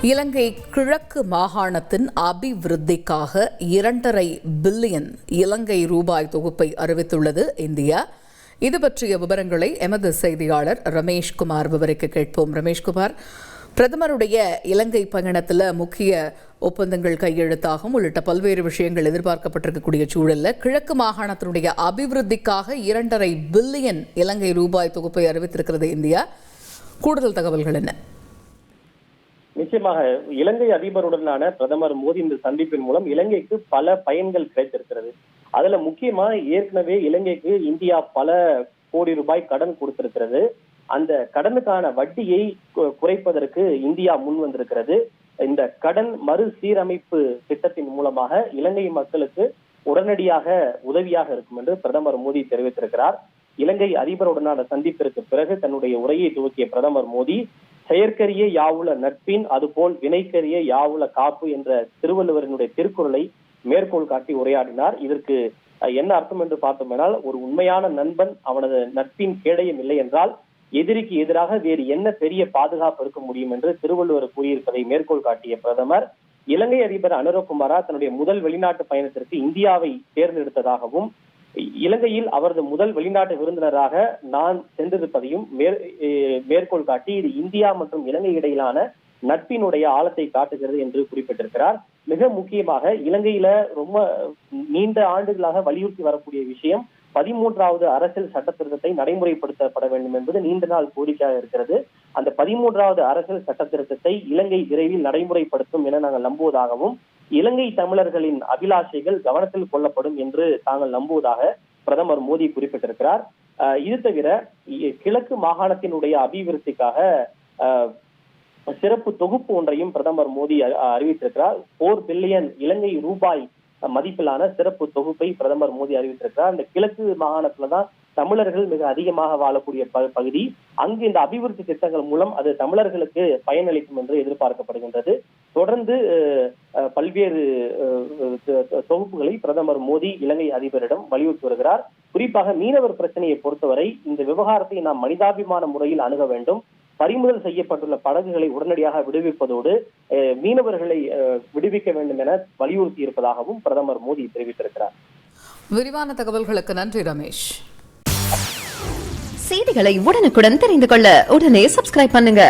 இலங்கை கிழக்கு மாகாணத்தின் அபிவிருத்திக்காக 2.5 பில்லியன் இலங்கை ரூபாய் தொகுப்பை அறிவித்துள்ளது இந்தியா. இது பற்றிய விவரங்களை எமது செய்தியாளர் ரமேஷ்குமார் விவரிக்க கேட்போம். ரமேஷ்குமார், பிரதமருடைய இலங்கை பயணத்தில் முக்கிய ஒப்பந்தங்கள் கையெழுத்தாகும் உள்ளிட்ட பல்வேறு விஷயங்கள் எதிர்பார்க்கப்பட்டிருக்கக்கூடிய சூழலில் கிழக்கு மாகாணத்தினுடைய அபிவிருத்திக்காக 2.5 பில்லியன் இலங்கை ரூபாய் தொகுப்பை அறிவித்திருக்கிறது இந்தியா. கூடுதல் தகவல்கள் என்ன? நிச்சயமாக இலங்கை அதிபருடனான பிரதமர் மோடி இந்த சந்திப்பின் மூலம் இலங்கைக்கு பல பயன்கள் கிடைத்திருக்கிறது. அதுல முக்கியமா ஏற்கனவே இலங்கைக்கு இந்தியா பல கோடி ரூபாய் கடன் கொடுத்திருக்கிறது. அந்த கடனுக்கான வட்டியை குறைப்பதற்கு இந்தியா முன் வந்திருக்கிறது. இந்த கடன் மறுசீரமைப்பு திட்டத்தின் மூலமாக இலங்கை மக்களுக்கு உடனடியாக உதவியாக இருக்கும் என்று பிரதமர் மோடி தெரிவித்திருக்கிறார். இலங்கை அதிபருடனான சந்திப்பிற்கு பிறகு தன்னுடைய உரையை துவக்கிய பிரதமர் மோடி, செயற்கரிய யாவுல நட்பின் அதுபோல் வினைக்கரிய யாவுல காப்பு என்ற திருவள்ளுவரினுடைய திருக்குறளை மேற்கோள் காட்டி உரையாடினார். இதற்கு என்ன அர்த்தம் என்று பார்த்தோம்னால், ஒரு உண்மையான நண்பன் அவனது நட்பின் கேடயம் இல்லை என்றால் எதிரிக்கு எதிராக வேறு என்ன பெரிய பாதுகாப்பு இருக்க முடியும் என்று திருவள்ளுவர் கூறியிருப்பதை மேற்கோள் காட்டிய பிரதமர், இலங்கை அதிபர் அனுரகுமாரா தன்னுடைய முதல் வெளிநாட்டு பயணத்திற்கு இந்தியாவை தேர்ந்தெடுத்ததாகவும், இலங்கையில் அவரது முதல் வெளிநாட்டு விருந்தினராக நான் சென்றிருப்பதையும் மேற்கோள் காட்டி இது இந்தியா மற்றும் இலங்கை இடையிலான நட்பினுடைய ஆழத்தை காட்டுகிறது என்று குறிப்பிட்டிருக்கிறார். மிக முக்கியமாக இலங்கையில ரொம்ப நீண்ட ஆண்டுகளாக வலியுறுத்தி வரக்கூடிய விஷயம் 13வது அரசியல் சட்ட திருத்தத்தை நடைமுறைப்படுத்தப்பட வேண்டும் என்பது நீண்ட நாள் கோரிக்கையாக இருக்கிறது. அந்த 13வது அரசியல் சட்ட திருத்தத்தை இலங்கை விரைவில் நடைமுறைப்படுத்தும் என நாங்கள் நம்புவதாகவும், இலங்கை தமிழர்களின் அபிலாஷைகள் கவனத்தில் கொள்ளப்படும் என்று தாங்கள் நம்புவதாக பிரதமர் மோடி குறிப்பிட்டிருக்கிறார். இது தவிர கிழக்கு மாகாணத்தினுடைய அபிவிருத்திக்காக சிறப்பு தொகுப்பு ஒன்றையும் பிரதமர் மோடி அறிவித்திருக்கிறார். 4 பில்லியன் இலங்கை ரூபாய் மதிப்பிலான சிறப்பு தொகுப்பை பிரதமர் மோடி அறிவித்திருக்கிறார். இந்த கிழக்கு மாகாணத்துலதான் தமிழர்கள் மிக அதிகமாக வாழக்கூடிய பகுதி. அங்கு இந்த அபிவிருத்தி திட்டங்கள் மூலம் அது தமிழர்களுக்கு பயனளிக்கும் என்று எதிர்பார்க்கப்படுகின்றது. தொடர்ந்து பல்வேறு தொகுப்புகளை பிரதமர் மோடி இலங்கை அதிபரிடம் வலியுறுத்தி வருகிறார். குறிப்பாக மீனவர் பிரச்சனையை பொறுத்தவரை இந்த விவகாரத்தை நாம் மனிதாபிமான முறையில் அணுக வேண்டும். பறிமுதல் செய்யப்பட்டுள்ள படகுகளை உடனடியாக விடுவிப்பதோடு மீனவர்களை விடுவிக்க வேண்டும் என வலியுறுத்தி இருப்பதாகவும் பிரதமர் மோடி தெரிவித்திருக்கிறார். விரிவான தகவல்களுக்கு நன்றி ரமேஷ். செய்திகளை உடனுக்குடன் தெரிந்து கொள்ள உடனே சப்ஸ்கிரைப் பண்ணுங்க.